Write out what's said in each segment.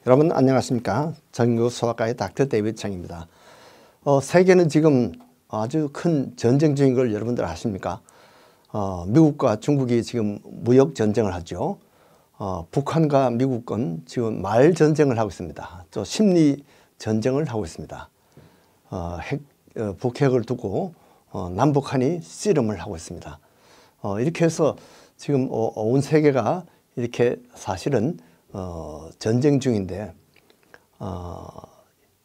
여러분 안녕하십니까? 전국 소아과의 닥터 데이비드 청입니다. 세계는 지금 아주 큰 전쟁 중인 걸 여러분들 아십니까? 미국과 중국이 지금 무역 전쟁을 하죠. 북한과 미국은 지금 말 전쟁을 하고 있습니다. 또 심리 전쟁을 하고 있습니다. 북핵을 두고 남북한이 씨름을 하고 있습니다. 이렇게 해서 지금 온 세계가 이렇게 사실은 전쟁 중인데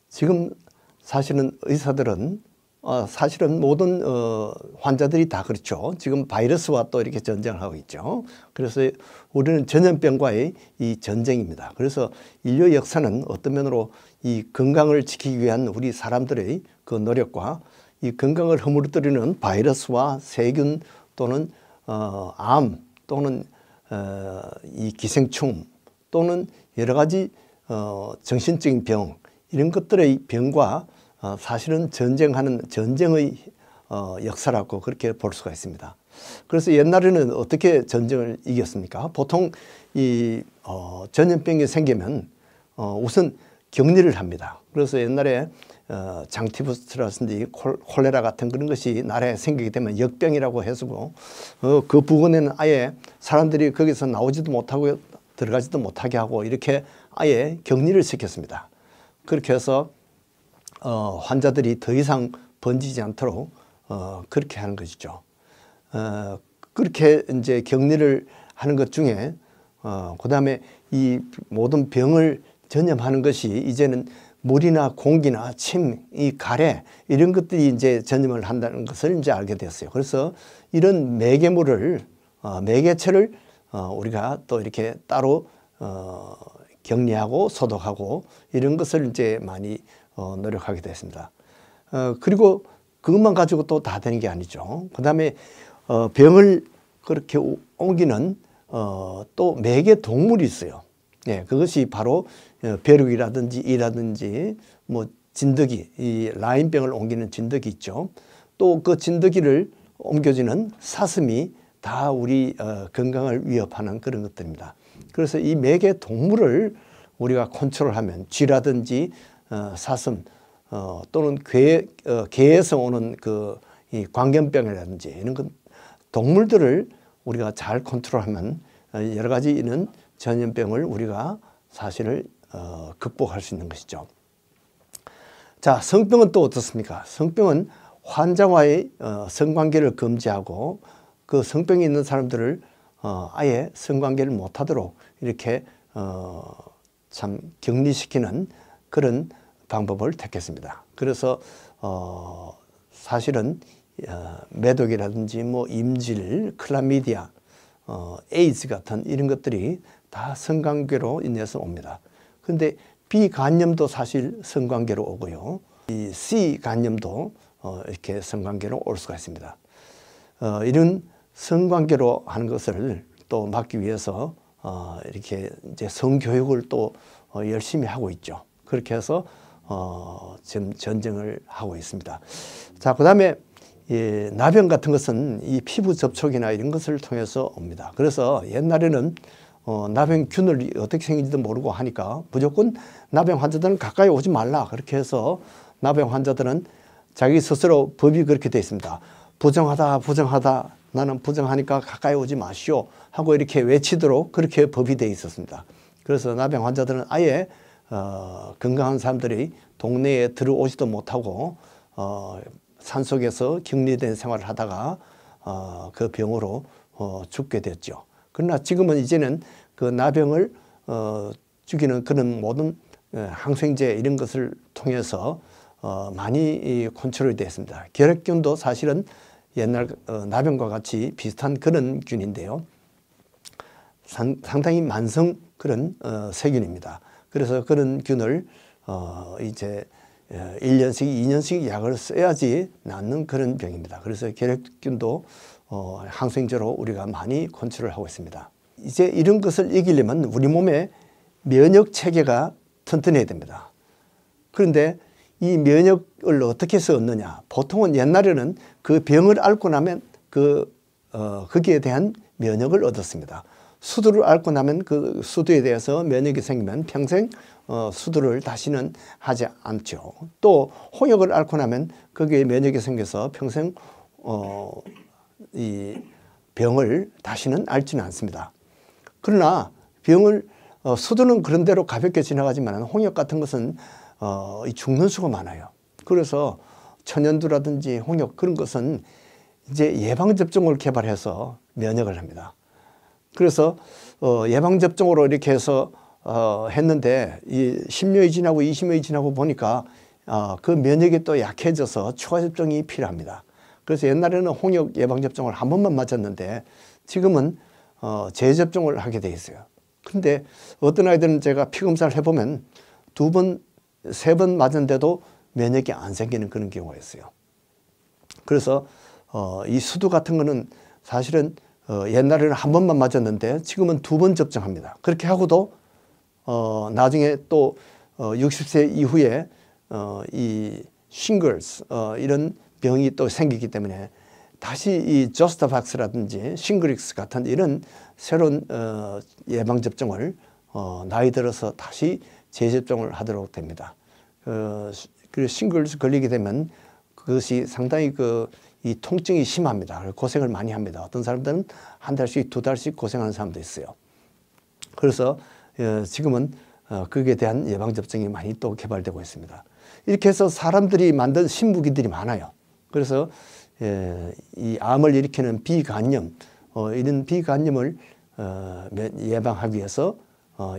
지금 사실은 의사들은 사실은 모든 환자들이 다 그렇죠. 지금 바이러스와 또 이렇게 전쟁을 하고 있죠. 그래서 우리는 전염병과의 이 전쟁입니다. 그래서 인류 역사는 어떤 면으로 이 건강을 지키기 위한 우리 사람들의 그 노력과 이 건강을 허물어뜨리는 바이러스와 세균 또는 암 또는 이 기생충 또는 여러 가지 정신적인 병 이런 것들의 병과 사실은 전쟁의 역사라고 그렇게 볼 수가 있습니다. 그래서 옛날에는 어떻게 전쟁을 이겼습니까? 보통 이 전염병이 생기면 우선 격리를 합니다. 그래서 옛날에 장티푸스라든지 콜레라 같은 그런 것이 나라에 생기게 되면 역병이라고 해서 그 부근에는 아예 사람들이 거기서 나오지도 못하고 들어가지도 못하게 하고 이렇게 아예 격리를 시켰습니다. 그렇게 해서 환자들이 더 이상 번지지 않도록 그렇게 하는 것이죠. 그렇게 이제 격리를 하는 것 중에 그다음에 이 모든 병을 전염하는 것이 이제는 물이나 공기나 침, 이 가래 이런 것들이 이제 전염을 한다는 것을 이제 알게 됐어요. 그래서 이런 매개물을 매개체를 우리가 또 이렇게 따로 격리하고 소독하고 이런 것을 이제 많이 노력하게 됐습니다. 그리고 그것만 가지고 또 다 되는 게 아니죠. 그 다음에 병을 그렇게 옮기는 또 매개 동물이 있어요. 예, 그것이 바로 벼룩이라든지 이라든지 뭐 진드기, 이 라인병을 옮기는 진드기 있죠. 또 그 진드기를 옮겨주는 사슴이 다 우리 건강을 위협하는 그런 것들입니다. 그래서 이 매개 동물을 우리가 컨트롤하면 쥐라든지 사슴 또는 개에서 오는 그 이 광견병이라든지 이런 동물들을 우리가 잘 컨트롤하면 여러 가지 이런 전염병을 우리가 사실을 극복할 수 있는 것이죠. 자, 성병은 또 어떻습니까? 성병은 환자와의 성관계를 금지하고 그 성병이 있는 사람들을 아예 성관계를 못하도록 이렇게 참 격리시키는 그런 방법을 택했습니다. 그래서 사실은 매독이라든지 뭐 임질, 클라미디아, 에이즈 같은 이런 것들이 다 성관계로 인해서 옵니다. 그런데 비간염도 사실 성관계로 오고요. 이 C 간염도 이렇게 성관계로 올 수가 있습니다. 이런 성관계로 하는 것을 또 막기 위해서 이렇게 이제 성교육을 또 열심히 하고 있죠. 그렇게 해서 지금 전쟁을 하고 있습니다. 자, 그다음에 나병 같은 것은 이 피부 접촉이나 이런 것을 통해서 옵니다. 그래서 옛날에는 나병균을 어떻게 생긴지도 모르고 하니까 무조건 나병 환자들은 가까이 오지 말라 그렇게 해서 나병 환자들은 자기 스스로 법이 그렇게 되어 있습니다. 부정하다 부정하다 나는 부정하니까 가까이 오지 마시오 하고 이렇게 외치도록 그렇게 법이 되어 있었습니다. 그래서 나병 환자들은 아예 건강한 사람들이 동네에 들어오지도 못하고 산속에서 격리된 생활을 하다가 그 병으로 죽게 됐죠. 그러나 지금은 이제는 그 나병을 죽이는 그런 모든 항생제 이런 것을 통해서 많이 컨트롤이 됐습니다. 결핵균도 사실은 옛날 나병과 같이 비슷한 그런 균인데요. 상당히 만성 그런 세균입니다. 그래서 그런 균을 이제 1년씩 2년씩 약을 써야지 낫는 그런 병입니다. 그래서 결핵균도 항생제로 우리가 많이 컨트롤하고 있습니다. 이제 이런 것을 이기려면 우리 몸의 면역 체계가 튼튼해야 됩니다. 그런데 이 면역을 어떻게 해서 얻느냐? 보통은 옛날에는 그 병을 앓고 나면 거기에 대한 면역을 얻었습니다. 수두를 앓고 나면 그 수두에 대해서 면역이 생기면 평생 수두를 다시는 하지 않죠. 또 홍역을 앓고 나면 거기에 면역이 생겨서 평생 이 병을 다시는 앓지는 않습니다. 그러나 수두는 그런 대로 가볍게 지나가지만 홍역 같은 것은 죽는 수가 많아요. 그래서 천연두라든지 홍역 그런 것은 이제 예방접종을 개발해서 면역을 합니다. 그래서 예방접종으로 이렇게 해서 했는데 이 10년이 지나고 20년이 지나고 보니까 그 면역이 또 약해져서 추가 접종이 필요합니다. 그래서 옛날에는 홍역 예방접종을 한 번만 맞았는데 지금은 재접종을 하게 돼 있어요. 근데 어떤 아이들은 제가 피검사를 해보면 2번, 3번 맞았는데도 면역이 안 생기는 그런 경우가 있어요. 그래서 이 수두 같은 거는 사실은 옛날에는 한 번만 맞았는데 지금은 2번 접종합니다. 그렇게 하고도 나중에 또 60세 이후에 이 싱글스 이런 병이 또 생기기 때문에 다시 이 조스타박스라든지 싱글릭스 같은 이런 새로운 예방접종을 나이 들어서 다시 재접종을 하도록 됩니다. 그리고 싱글스 걸리게 되면 그것이 상당히 이 통증이 심합니다. 고생을 많이 합니다. 어떤 사람들은 한 달씩, 2달씩 고생하는 사람도 있어요. 그래서 지금은 거기에 대한 예방접종이 많이 또 개발되고 있습니다. 이렇게 해서 사람들이 만든 신무기들이 많아요. 그래서 이 암을 일으키는 비간염, 이런 비간염을 예방하기 위해서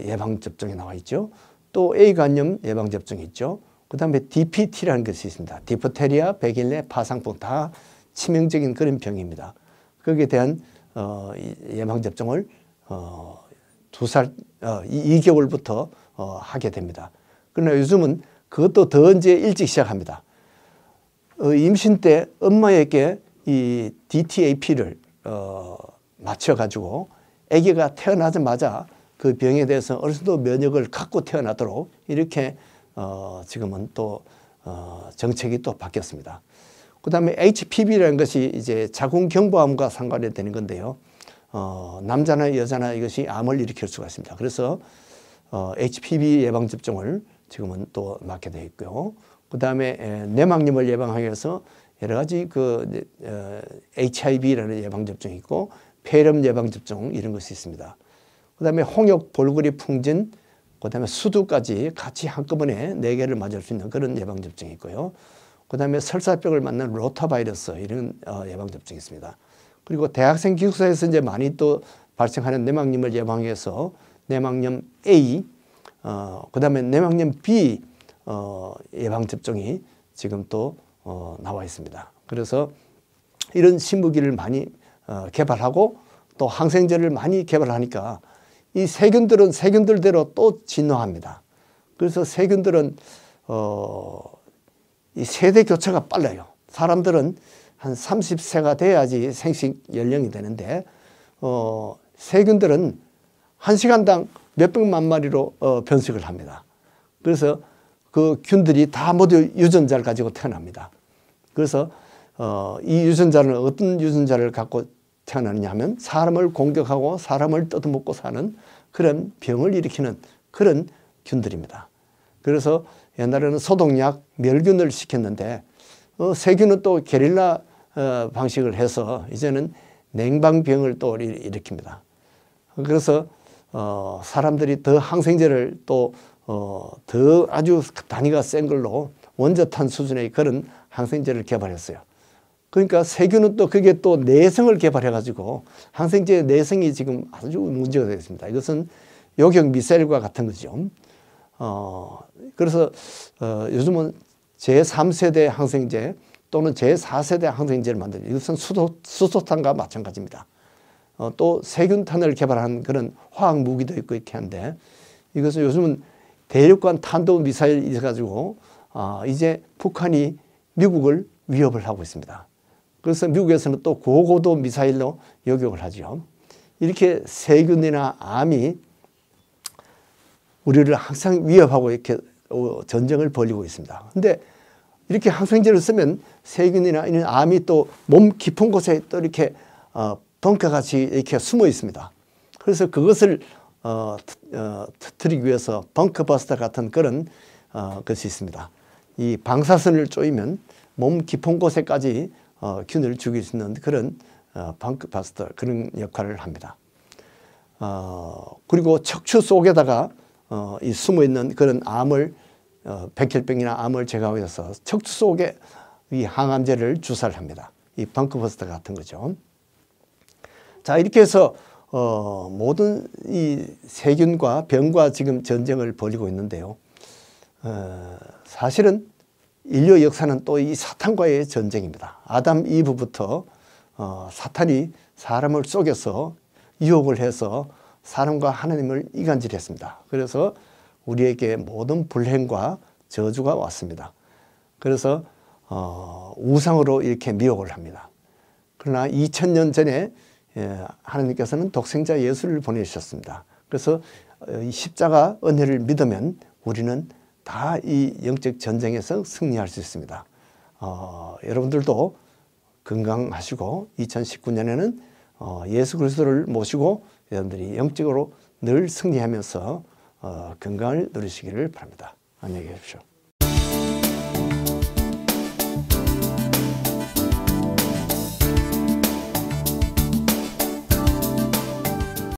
예방접종이 나와 있죠. 또 A간염 예방접종이 있죠. 그 다음에 DPT라는 것이 있습니다. 디프테리아, 백일레, 파상풍 다 치명적인 그런 병입니다. 거기에 대한 예방접종을 2개월부터 하게 됩니다. 그러나 요즘은 그것도 더 이제 일찍 시작합니다. 임신 때 엄마에게 이 DTaP를 맞춰가지고 아기가 태어나자마자 그 병에 대해서 어느 정도 면역을 갖고 태어나도록 이렇게 지금은 또 정책이 또 바뀌었습니다. 그 다음에 HPV라는 것이 이제 자궁경부암과 상관이 되는 건데요. 남자나 여자나 이것이 암을 일으킬 수가 있습니다. 그래서 HPV 예방접종을 지금은 또 맞게 되어 있고요. 그 다음에 뇌막염을 예방하기 위해서 여러 가지 HIV라는 예방접종이 있고 폐렴 예방접종 이런 것이 있습니다. 그 다음에 홍역, 볼거리, 풍진, 그 다음에 수두까지 같이 한꺼번에 4개를 맞을 수 있는 그런 예방접종이 있고요. 그 다음에 설사병을 맞는 로타바이러스 이런 예방접종이 있습니다. 그리고 대학생 기숙사에서 이제 많이 또 발생하는 뇌막염을 예방하기 위해서 뇌막염 A, 그 다음에 뇌막염 B 예방접종이 지금 또 나와 있습니다. 그래서 이런 신무기를 많이 개발하고 또 항생제를 많이 개발하니까 이 세균들은 세균들대로 또 진화합니다. 그래서 세균들은 이 세대 교체가 빨라요. 사람들은 한 30세가 돼야지 생식 연령이 되는데 세균들은 1시간당 몇백만 마리로 변식을 합니다. 그래서 그 균들이 다 모두 유전자를 가지고 태어납니다. 그래서 이 유전자는 어떤 유전자를 갖고 태어나느냐 하면 사람을 공격하고 사람을 뜯어먹고 사는 그런 병을 일으키는 그런 균들입니다. 그래서 옛날에는 소독약, 멸균을 시켰는데 세균은 또 게릴라 방식을 해서 이제는 냉방병을 또 일으킵니다. 그래서 사람들이 더 항생제를 또 더 아주 단위가 센 걸로 원자탄 수준의 그런 항생제를 개발했어요. 그러니까 세균은 또 그게 또 내성을 개발해가지고 항생제의 내성이 지금 아주 문제가 되겠습니다. 이것은 요격 미사일과 같은 거죠. 그래서 요즘은 제3세대 항생제 또는 제4세대 항생제를 만들죠. 이것은 수소탄과 마찬가지입니다. 또 세균탄을 개발한 그런 화학 무기도 있고 이렇게 한데 이것은 요즘은 대륙간 탄도 미사일이 가지고 이제 북한이 미국을 위협을 하고 있습니다. 그래서 미국에서는 또 고고도 미사일로 요격을 하죠. 이렇게 세균이나 암이 우리를 항상 위협하고 이렇게 전쟁을 벌이고 있습니다. 근데 이렇게 항생제를 쓰면 세균이나 이런 암이 또 몸 깊은 곳에 또 이렇게 벙커같이 이렇게 숨어 있습니다. 그래서 그것을 터뜨리기 위해서 벙커버스터 같은 그런 것이 있습니다. 이 방사선을 쪼이면 몸 깊은 곳에까지 균을 죽일 수 있는 그런 벙커버스터 그런 역할을 합니다. 그리고 척추 속에다가 이 숨어 있는 그런 암을 백혈병이나 암을 제거하기 위해서 척추 속에 이 항암제를 주사를 합니다. 이 벙커버스터 같은 거죠. 자, 이렇게 해서 모든 이 세균과 병과 지금 전쟁을 벌이고 있는데요. 사실은 인류 역사는 또 이 사탄과의 전쟁입니다. 아담 이브부터 사탄이 사람을 속여서 유혹을 해서 사람과 하나님을 이간질했습니다. 그래서 우리에게 모든 불행과 저주가 왔습니다. 그래서 우상으로 이렇게 미혹을 합니다. 그러나 2000년 전에 하나님께서는 독생자 예수를 보내주셨습니다. 그래서 이 십자가 은혜를 믿으면 우리는 다 이 영적 전쟁에서 승리할 수 있습니다. 여러분들도 건강하시고 2019년에는 예수 그리스도를 모시고 여러분들이 영적으로 늘 승리하면서 건강을 누리시기를 바랍니다. 안녕히 계십시오.